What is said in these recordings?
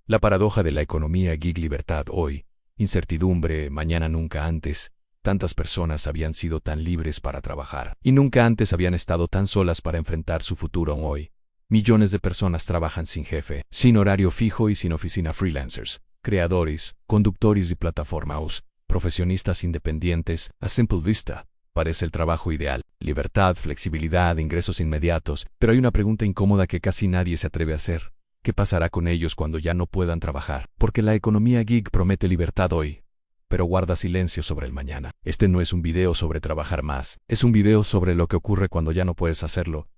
La paradoja de la economía gig: libertad hoy, incertidumbre mañana. Nunca antes tantas personas habían sido tan libres para trabajar, y nunca antes habían estado tan solas para enfrentar su futuro. Hoy, millones de personas trabajan sin jefe, sin horario fijo y sin oficina. Freelancers, creadores, conductores y plataformas, profesionistas independientes. A simple vista, parece el trabajo ideal: libertad, flexibilidad, ingresos inmediatos. Pero hay una pregunta incómoda que casi nadie se atreve a hacer. ¿Qué pasará con ellos cuando ya no puedan trabajar? Porque la economía gig promete libertad hoy, pero guarda silencio sobre el mañana. Este no es un video sobre trabajar más, es un video sobre lo que ocurre cuando ya no puedes hacerlo.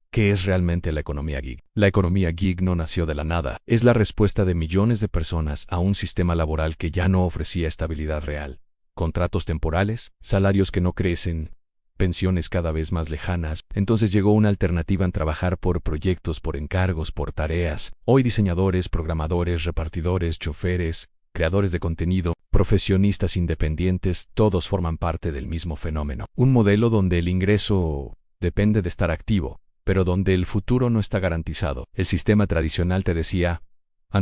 ¿Qué es realmente la economía gig? La economía gig no nació de la nada, es la respuesta de millones de personas a un sistema laboral que ya no ofrecía estabilidad real. Contratos temporales, salarios que no crecen, pensiones cada vez más lejanas. Entonces llegó una alternativa en trabajar por proyectos, por encargos, por tareas. Hoy diseñadores, programadores, repartidores, choferes, creadores de contenido, profesionistas independientes, todos forman parte del mismo fenómeno. Un modelo donde el ingreso depende de estar activo, pero donde el futuro no está garantizado. El sistema tradicional te decía: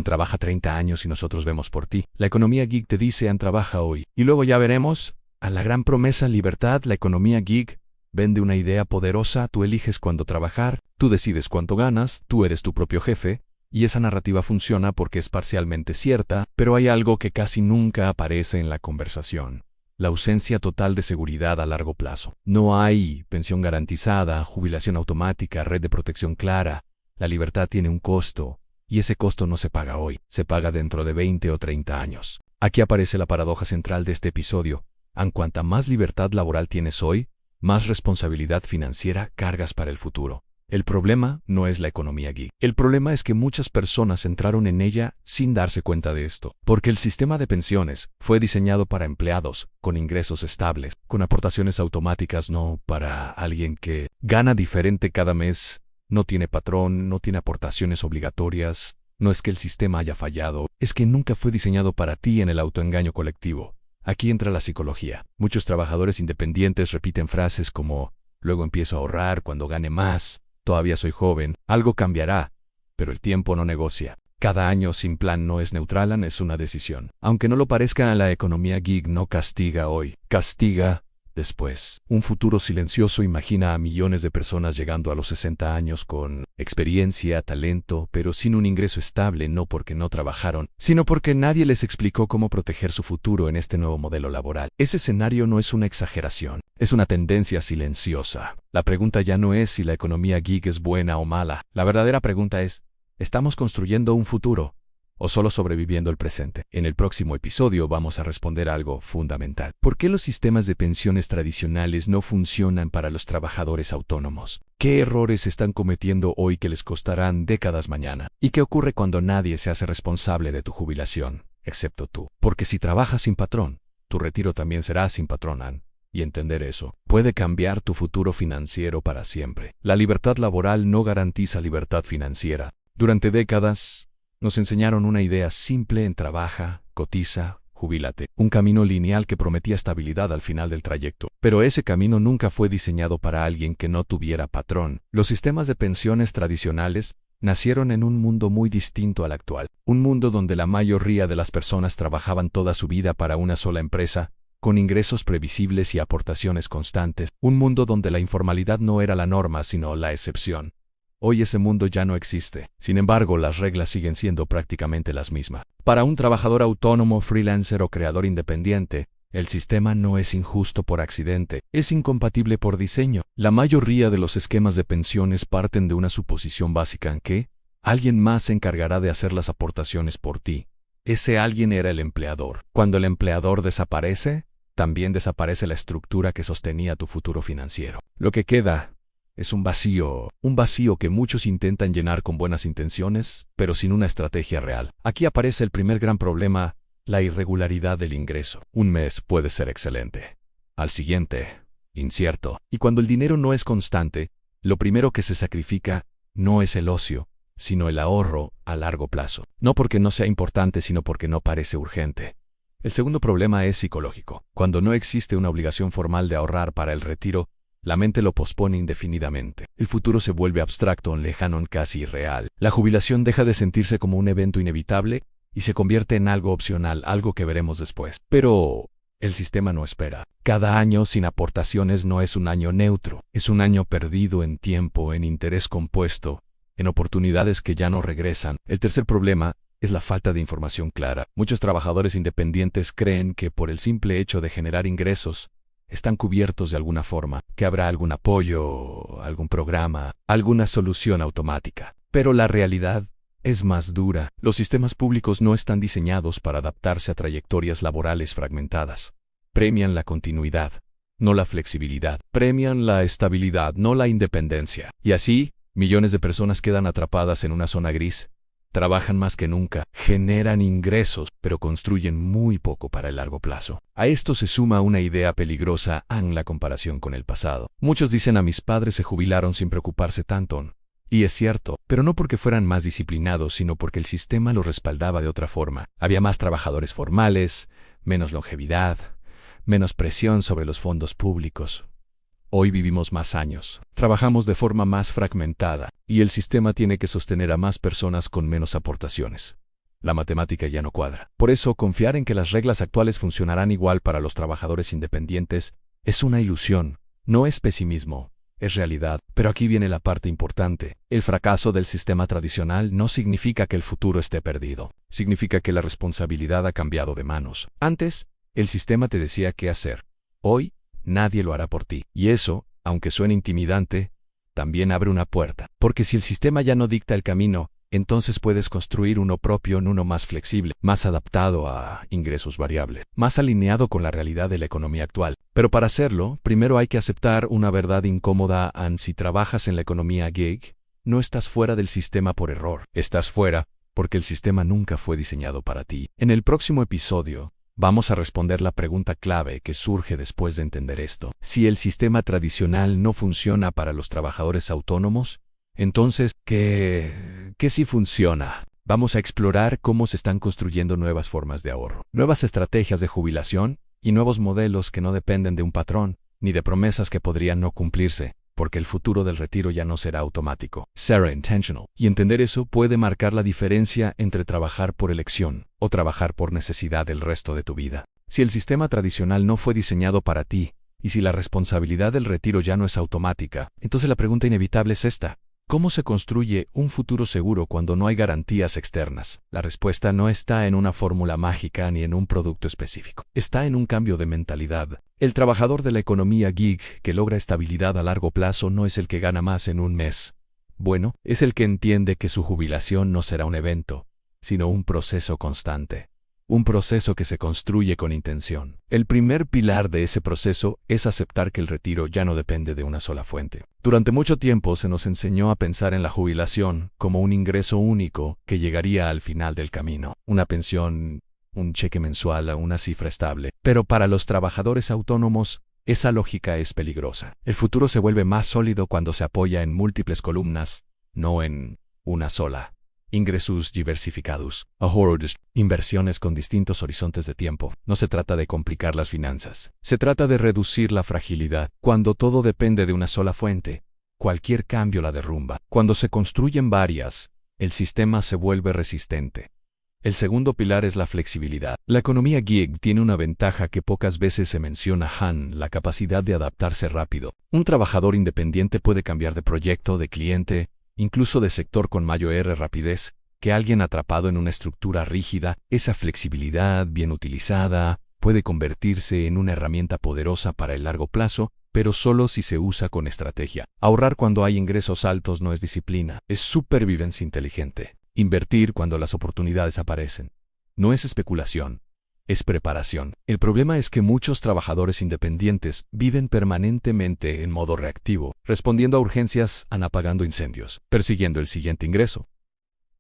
trabaja 30 años y nosotros vemos por ti. La economía gig te dice: trabaja hoy y luego ya veremos. A la gran promesa: libertad. La economía gig vende una idea poderosa: tú eliges cuándo trabajar, tú decides cuánto ganas, tú eres tu propio jefe. Y esa narrativa funciona porque es parcialmente cierta, pero hay algo que casi nunca aparece en la conversación: la ausencia total de seguridad a largo plazo. No hay pensión garantizada, jubilación automática, red de protección clara. La libertad tiene un costo, y ese costo no se paga hoy, se paga dentro de 20 o 30 años. Aquí aparece la paradoja central de este episodio: cuanta más libertad laboral tienes hoy, más responsabilidad financiera cargas para el futuro. El problema no es la economía gig. El problema es que muchas personas entraron en ella sin darse cuenta de esto. Porque el sistema de pensiones fue diseñado para empleados con ingresos estables, con aportaciones automáticas, no para alguien que gana diferente cada mes, no tiene patrón, no tiene aportaciones obligatorias. No es que el sistema haya fallado, es que nunca fue diseñado para ti. En el autoengaño colectivo, aquí entra la psicología. Muchos trabajadores independientes repiten frases como: luego empiezo a ahorrar cuando gane más, todavía soy joven, algo cambiará. Pero el tiempo no negocia. Cada año sin plan no es neutral, es una decisión. Aunque no lo parezca, la economía gig no castiga hoy, castiga después. Un futuro silencioso imagina a millones de personas llegando a los 60 años con experiencia, talento, pero sin un ingreso estable, no porque no trabajaron, sino porque nadie les explicó cómo proteger su futuro en este nuevo modelo laboral. Ese escenario no es una exageración, es una tendencia silenciosa. La pregunta ya no es si la economía gig es buena o mala. La verdadera pregunta es: ¿estamos construyendo un futuro o solo sobreviviendo el presente? En el próximo episodio vamos a responder algo fundamental. ¿Por qué los sistemas de pensiones tradicionales no funcionan para los trabajadores autónomos? ¿Qué errores están cometiendo hoy que les costarán décadas mañana? ¿Y qué ocurre cuando nadie se hace responsable de tu jubilación, excepto tú? Porque si trabajas sin patrón, tu retiro también será sin patrón. Y entender eso puede cambiar tu futuro financiero para siempre. La libertad laboral no garantiza libertad financiera. Durante décadas nos enseñaron una idea simple: trabaja, cotiza, jubílate. Un camino lineal que prometía estabilidad al final del trayecto. Pero ese camino nunca fue diseñado para alguien que no tuviera patrón. Los sistemas de pensiones tradicionales nacieron en un mundo muy distinto al actual. Un mundo donde la mayoría de las personas trabajaban toda su vida para una sola empresa, con ingresos previsibles y aportaciones constantes. Un mundo donde la informalidad no era la norma, sino la excepción. Hoy ese mundo ya no existe. Sin embargo, las reglas siguen siendo prácticamente las mismas. Para un trabajador autónomo, freelancer o creador independiente, el sistema no es injusto por accidente, es incompatible por diseño. La mayoría de los esquemas de pensiones parten de una suposición básica en que alguien más se encargará de hacer las aportaciones por ti. Ese alguien era el empleador. Cuando el empleador desaparece, también desaparece la estructura que sostenía tu futuro financiero. Lo que queda es un vacío que muchos intentan llenar con buenas intenciones, pero sin una estrategia real. Aquí aparece el primer gran problema: la irregularidad del ingreso. Un mes puede ser excelente, al siguiente, incierto. Y cuando el dinero no es constante, lo primero que se sacrifica no es el ocio, sino el ahorro a largo plazo. No porque no sea importante, sino porque no parece urgente. El segundo problema es psicológico. Cuando no existe una obligación formal de ahorrar para el retiro, la mente lo pospone indefinidamente. El futuro se vuelve abstracto, lejano, casi irreal. La jubilación deja de sentirse como un evento inevitable y se convierte en algo opcional, algo que veremos después. Pero el sistema no espera. Cada año sin aportaciones no es un año neutro, es un año perdido en tiempo, en interés compuesto, en oportunidades que ya no regresan. El tercer problema es la falta de información clara. Muchos trabajadores independientes creen que por el simple hecho de generar ingresos, están cubiertos de alguna forma, que habrá algún apoyo, algún programa, alguna solución automática. Pero la realidad es más dura. Los sistemas públicos no están diseñados para adaptarse a trayectorias laborales fragmentadas. Premian la continuidad, no la flexibilidad. Premian la estabilidad, no la independencia. Y así, millones de personas quedan atrapadas en una zona gris. Trabajan más que nunca, generan ingresos, pero construyen muy poco para el largo plazo. A esto se suma una idea peligrosa en la comparación con el pasado. Muchos dicen: a mis padres se jubilaron sin preocuparse tanto. Y es cierto, pero no porque fueran más disciplinados, sino porque el sistema los respaldaba de otra forma. Había más trabajadores formales, menos longevidad, menos presión sobre los fondos públicos. Hoy vivimos más años, trabajamos de forma más fragmentada, y el sistema tiene que sostener a más personas con menos aportaciones. La matemática ya no cuadra. Por eso, confiar en que las reglas actuales funcionarán igual para los trabajadores independientes es una ilusión, no es pesimismo, es realidad. Pero aquí viene la parte importante. El fracaso del sistema tradicional no significa que el futuro esté perdido. Significa que la responsabilidad ha cambiado de manos. Antes, el sistema te decía qué hacer. Hoy, nadie lo hará por ti. Y eso, aunque suene intimidante, también abre una puerta. Porque si el sistema ya no dicta el camino, entonces puedes construir uno propio, en uno más flexible, más adaptado a ingresos variables, más alineado con la realidad de la economía actual. Pero para hacerlo, primero hay que aceptar una verdad incómoda: si trabajas en la economía gig, no estás fuera del sistema por error. Estás fuera porque el sistema nunca fue diseñado para ti. En el próximo episodio, vamos a responder la pregunta clave que surge después de entender esto. Si el sistema tradicional no funciona para los trabajadores autónomos, entonces, ¿qué sí funciona? Vamos a explorar cómo se están construyendo nuevas formas de ahorro, nuevas estrategias de jubilación y nuevos modelos que no dependen de un patrón, ni de promesas que podrían no cumplirse, porque el futuro del retiro ya no será automático, será intentional. Y entender eso puede marcar la diferencia entre trabajar por elección o trabajar por necesidad el resto de tu vida. Si el sistema tradicional no fue diseñado para ti, y si la responsabilidad del retiro ya no es automática, entonces la pregunta inevitable es esta: ¿cómo se construye un futuro seguro cuando no hay garantías externas? La respuesta no está en una fórmula mágica ni en un producto específico. Está en un cambio de mentalidad. El trabajador de la economía gig que logra estabilidad a largo plazo no es el que gana más en un mes. Bueno, es el que entiende que su jubilación no será un evento, sino un proceso constante. Un proceso que se construye con intención. El primer pilar de ese proceso es aceptar que el retiro ya no depende de una sola fuente. Durante mucho tiempo se nos enseñó a pensar en la jubilación como un ingreso único que llegaría al final del camino. Una pensión, un cheque mensual a una cifra estable. Pero para los trabajadores autónomos, esa lógica es peligrosa. El futuro se vuelve más sólido cuando se apoya en múltiples columnas, no en una sola. Ingresos diversificados, ahorros, inversiones con distintos horizontes de tiempo. No se trata de complicar las finanzas. Se trata de reducir la fragilidad. Cuando todo depende de una sola fuente, cualquier cambio la derrumba. Cuando se construyen varias, el sistema se vuelve resistente. El segundo pilar es la flexibilidad. La economía gig tiene una ventaja que pocas veces se menciona: la capacidad de adaptarse rápido. Un trabajador independiente puede cambiar de proyecto, de cliente, incluso de sector con mayor rapidez que alguien atrapado en una estructura rígida. Esa flexibilidad, bien utilizada, puede convertirse en una herramienta poderosa para el largo plazo, pero solo si se usa con estrategia. Ahorrar cuando hay ingresos altos no es disciplina, es supervivencia inteligente. Invertir cuando las oportunidades aparecen no es especulación, es preparación. El problema es que muchos trabajadores independientes viven permanentemente en modo reactivo, respondiendo a urgencias, apagando incendios, persiguiendo el siguiente ingreso.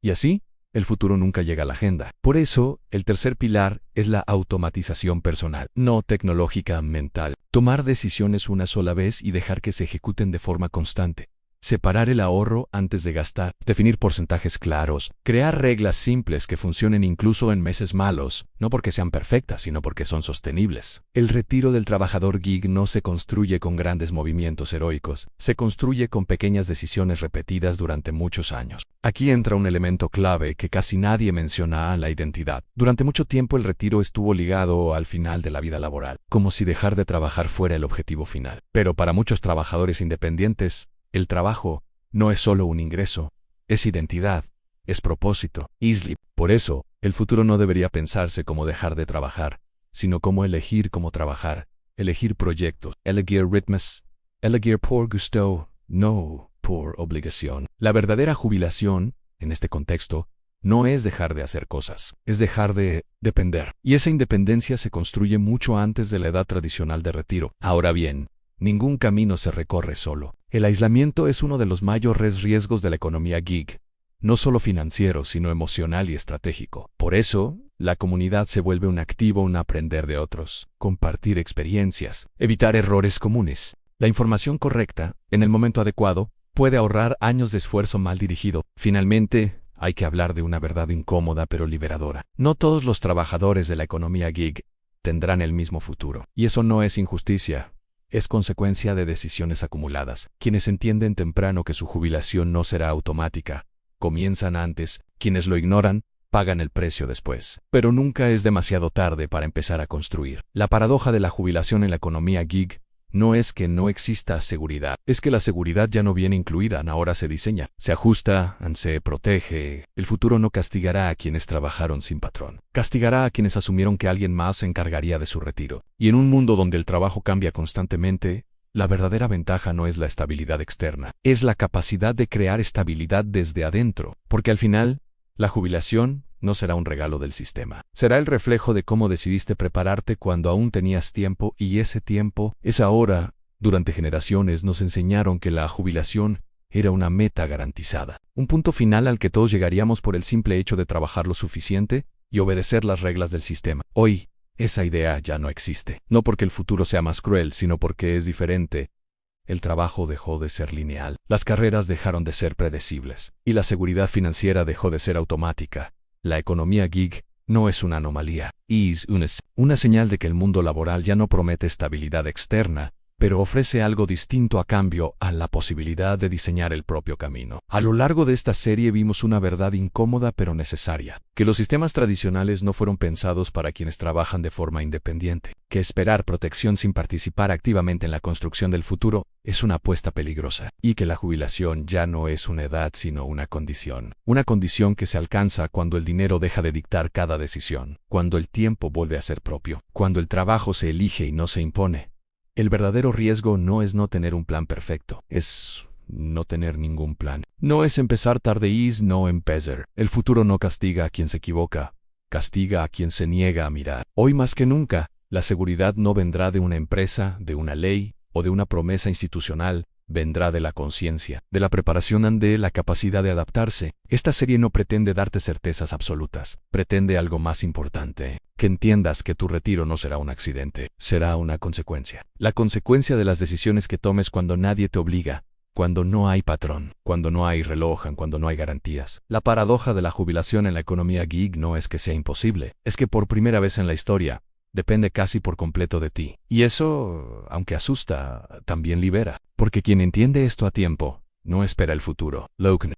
Y así, el futuro nunca llega a la agenda. Por eso, el tercer pilar es la automatización personal, no tecnológica, mental. Tomar decisiones una sola vez y dejar que se ejecuten de forma constante. separar el ahorro antes de gastar, definir porcentajes claros, crear reglas simples que funcionen incluso en meses malos, no porque sean perfectas, sino porque son sostenibles. El retiro del trabajador gig no se construye con grandes movimientos heroicos, se construye con pequeñas decisiones repetidas durante muchos años. Aquí entra un elemento clave que casi nadie menciona: la identidad. Durante mucho tiempo el retiro estuvo ligado al final de la vida laboral, como si dejar de trabajar fuera el objetivo final. Pero para muchos trabajadores independientes, el trabajo no es solo un ingreso, es identidad, es propósito, sleep. Por eso, el futuro no debería pensarse como dejar de trabajar, sino como elegir cómo trabajar, elegir proyectos, elegir ritmos, elegir por gusto, no por obligación. La verdadera jubilación, en este contexto, no es dejar de hacer cosas, es dejar de depender. Y esa independencia se construye mucho antes de la edad tradicional de retiro. Ahora bien, ningún camino se recorre solo. El aislamiento es uno de los mayores riesgos de la economía gig, no solo financiero, sino emocional y estratégico. Por eso, la comunidad se vuelve un activo, un aprender de otros, compartir experiencias, evitar errores comunes. La información correcta, en el momento adecuado, puede ahorrar años de esfuerzo mal dirigido. Finalmente, hay que hablar de una verdad incómoda pero liberadora. No todos los trabajadores de la economía gig tendrán el mismo futuro. Y eso no es injusticia. Es consecuencia de decisiones acumuladas. Quienes entienden temprano que su jubilación no será automática, comienzan antes. Quienes lo ignoran, pagan el precio después. Pero nunca es demasiado tarde para empezar a construir. La paradoja de la jubilación en la economía gig no es que no exista seguridad, es que la seguridad ya no viene incluida, ahora se diseña, se ajusta, se protege. El futuro no castigará a quienes trabajaron sin patrón, castigará a quienes asumieron que alguien más se encargaría de su retiro. Y en un mundo donde el trabajo cambia constantemente, la verdadera ventaja no es la estabilidad externa, es la capacidad de crear estabilidad desde adentro, porque al final, la jubilación no será un regalo del sistema. Será el reflejo de cómo decidiste prepararte cuando aún tenías tiempo, y ese tiempo es ahora. Durante generaciones nos enseñaron que la jubilación era una meta garantizada, un punto final al que todos llegaríamos por el simple hecho de trabajar lo suficiente y obedecer las reglas del sistema. Hoy, esa idea ya no existe, no porque el futuro sea más cruel, sino porque es diferente. El trabajo dejó de ser lineal, las carreras dejaron de ser predecibles, y la seguridad financiera dejó de ser automática. La economía gig no es una anomalía, es una señal de que el mundo laboral ya no promete estabilidad externa, pero ofrece algo distinto a cambio: a la posibilidad de diseñar el propio camino. A lo largo de esta serie vimos una verdad incómoda pero necesaria, que los sistemas tradicionales no fueron pensados para quienes trabajan de forma independiente, que esperar protección sin participar activamente en la construcción del futuro es una apuesta peligrosa, y que la jubilación ya no es una edad sino una condición que se alcanza cuando el dinero deja de dictar cada decisión, cuando el tiempo vuelve a ser propio, cuando el trabajo se elige y no se impone. El verdadero riesgo no es no tener un plan perfecto, es no tener ningún plan. No es empezar tarde, es no empezar. El futuro no castiga a quien se equivoca, castiga a quien se niega a mirar. Hoy más que nunca, la seguridad no vendrá de una empresa, de una ley o de una promesa institucional, vendrá de la conciencia, de la preparación, de la capacidad de adaptarse. Esta serie no pretende darte certezas absolutas, pretende algo más importante: que entiendas que tu retiro no será un accidente, será una consecuencia. La consecuencia de las decisiones que tomes cuando nadie te obliga, cuando no hay patrón, cuando no hay reloj, cuando no hay garantías. La paradoja de la jubilación en la economía gig no es que sea imposible, es que por primera vez en la historia, depende casi por completo de ti. Y eso, aunque asusta, también libera. Porque quien entiende esto a tiempo, no espera el futuro. Loken.